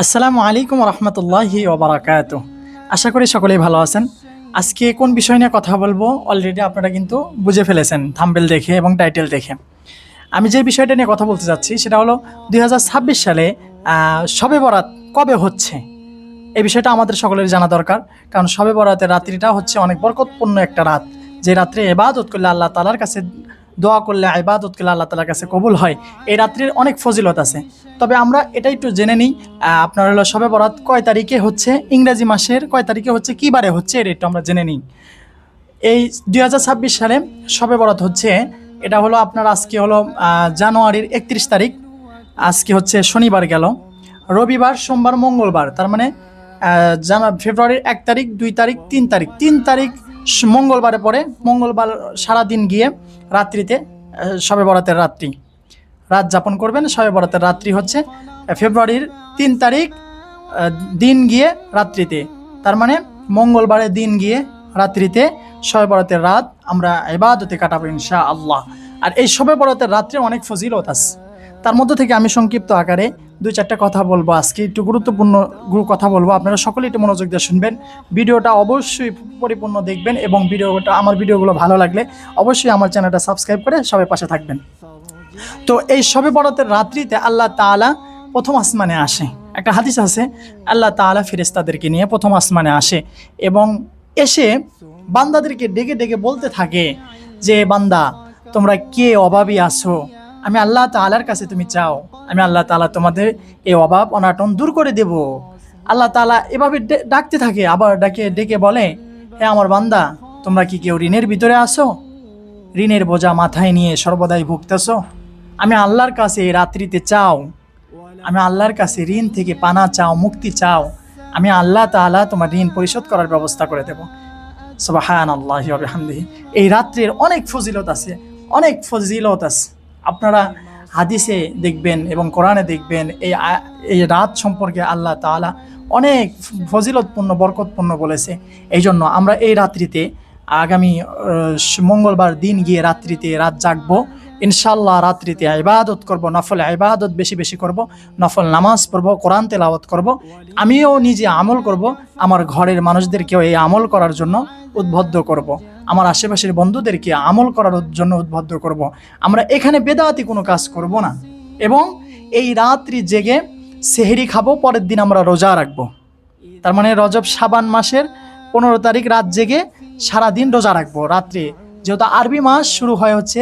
আসসালামু আলাইকুম রহমতুল্লাহি ওবরাকাতুহ। আশা করি সকলেই ভালো আছেন। আজকে কোন বিষয় নিয়ে কথা বলবো অলরেডি আপনারা কিন্তু বুঝে ফেলেছেন থাম্বনেল দেখে এবং টাইটেল দেখে। আমি যে বিষয়টা নিয়ে কথা বলতে যাচ্ছি সেটা হলো 2026 সালে শবে বরাত কবে হচ্ছে, এই বিষয়টা আমাদের সকলের জানা দরকার। কারণ শবে বরাতের রাত্রিটা হচ্ছে অনেক বরকতপূর্ণ একটা রাত, যে রাত্রে ইবাদত করলে আল্লাহ তাআলার কাছে, দোয়া করলে ইবাদত করলে আল্লাহ তাআলার কাছে কবুল হয়। এই রাত্রির অনেক ফজিলত আছে। তবে আমরা এটা একটু জেনে নিই, আপনার হলো শবে বরাত কয় তারিখে হচ্ছে, ইংরেজি মাসের কয় তারিখে হচ্ছে, কী বারে হচ্ছে, এটা একটু আমরা জেনে নিই। এই 2026 সালে শবে বরাত হচ্ছে, এটা হলো আপনার আজকে হলো জানুয়ারির 31 তারিখ। আজকে হচ্ছে শনিবার গেল, রবিবার, সোমবার, মঙ্গলবার, তার মানে ফেব্রুয়ারির 1 তারিখ, 2 তারিখ, 3 তারিখ, 3 তারিখ মঙ্গলবারে পরে, মঙ্গলবার সারাদিন গিয়ে রাত্রিতে শবে বরাতের রাত্রি রাত যাপন করবেন। শবে বরাতের রাত্রি হচ্ছে ফেব্রুয়ারির 3 তারিখ দিন গিয়ে রাত্রিতে, তার মানে মঙ্গলবারের দিন গিয়ে রাত্রিতে শবে বরাতের রাত আমরা ইবাদতে কাটাবো ইনশাআল্লাহ। আর এই শবে বরাতের রাত্রে অনেক ফজিলত আছে। তার মধ্যে থেকে আমি সংক্ষিপ্ত আকারে 2-4টা কথা বলবো। আজকে একটু গুরুত্বপূর্ণ কথা বলবো, আপনারা সকলে একটু মনোযোগ দিয়ে শুনবেন। ভিডিওটা অবশ্যই পরিপূর্ণ দেখবেন এবং আমার ভিডিওগুলো ভালো লাগলে অবশ্যই আমার চ্যানেলটা সাবস্ক্রাইব করে সবাই পাশে থাকবেন। তো এই শবে বরাতের রাত্রিতে আল্লাহ তাআলা প্রথম আসমানে আসে। একটা হাদিস আছে, আল্লাহ তাআলা ফেরেশতাদেরকে নিয়ে প্রথম আসমানে আসে এবং এসে বান্দাদেরকে ডেকে ডেকে বলতে থাকে যে, বান্দা তোমরা কে অভাবী আছো, আমি আল্লাহ তাআলার কাছে তুমি চাও, আমি আল্লাহ তাআলা তোমাদের এই অভাব অনাটন দূর করে দেব। আল্লাহ তাআলা এভাবে ডাকতে থাকে, আবার ডেকে বলে, হে আমার বান্দা, তোমরা কি কেউ ঋণের ভিতরে আসো, ঋণের বোঝা মাথায় নিয়ে সর্বদাই ভুগতেছো, আমি আল্লাহর কাছে এই রাত্রিতে চাও, আমি আল্লাহর কাছে ঋণ থেকে পানা চাও, মুক্তি চাও, আমি আল্লাহ তাআলা তোমার ঋণ পরিশোধ করার ব্যবস্থা করে দেব। সুবহানাল্লাহি ওয়া বিহামদিহি। এই রাত্রির অনেক ফজিলত আছে, অনেক ফজিলত আছে। আপনারা হাদিসে দেখবেন এবং কোরআনে দেখবেন এই রাত সম্পর্কে আল্লাহ তাআলা অনেক ফজিলতপূর্ণ, বরকতপূর্ণ বলেছে। এই জন্য আমরা এই রাত্রিতে আগামী মঙ্গলবার দিন গিয়ে রাত্রিতে রাত জাগবো ইনশাআল্লাহ। রাত্রিতে ইবাদত করব, নফল ইবাদত বেশি বেশি করব, নফল নামাজ পড়ব, কোরআন তেলাওয়াত করব। আমিও নিজে আমল করব, আমার ঘরের মানুষদেরকেও এই আমল করার জন্য উদ্বুদ্ধ করব, আমার আশেপাশের বন্ধুদেরকে আমল করার জন্য উদ্বুদ্ধ করব। আমরা এখানে বেদাতি কোনো কাজ করব না এবং এই রাত্রি জেগে সেহরি খাবো, পরের দিন আমরা রোজা রাখবো। তার মানে রজব শাবান মাসের 15 তারিখ রাত জেগে সারাদিন রোজা রাখবো রাত্রে। যেহেতু আরবি মাস শুরু হয় হচ্ছে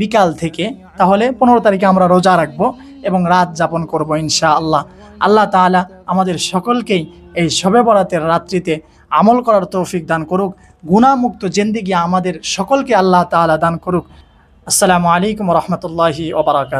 বিকাল থেকে, তাহলে 15 তারিখে আমরা রোজা রাখবো এবং রাত যাপন করবো ইনশাআল্লাহ। আল্লাহ তাআলা আমাদের সকলকেই এই শবে বরাতের রাত্রিতে আমল করার তৌফিক দান করুক, গুনাহমুক্ত জিন্দেগি আমাদের সকলকে আল্লাহ তাআলা দান করুক। আসসালামু আলাইকুম ওয়া রাহমাতুল্লাহি ওয়া বারাকাতুহু।